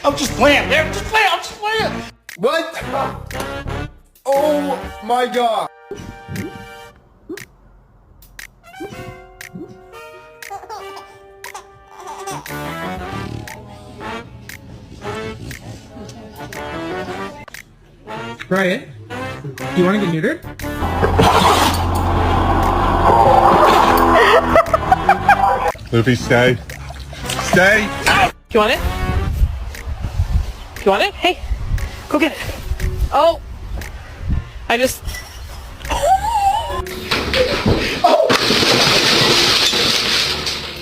I'm just playing, man. I'm just playing. What? Oh my god. Brian, do you want to get neutered? Luffy, stay. Stay. You want it? You want it? Hey, go get it. Oh, I just...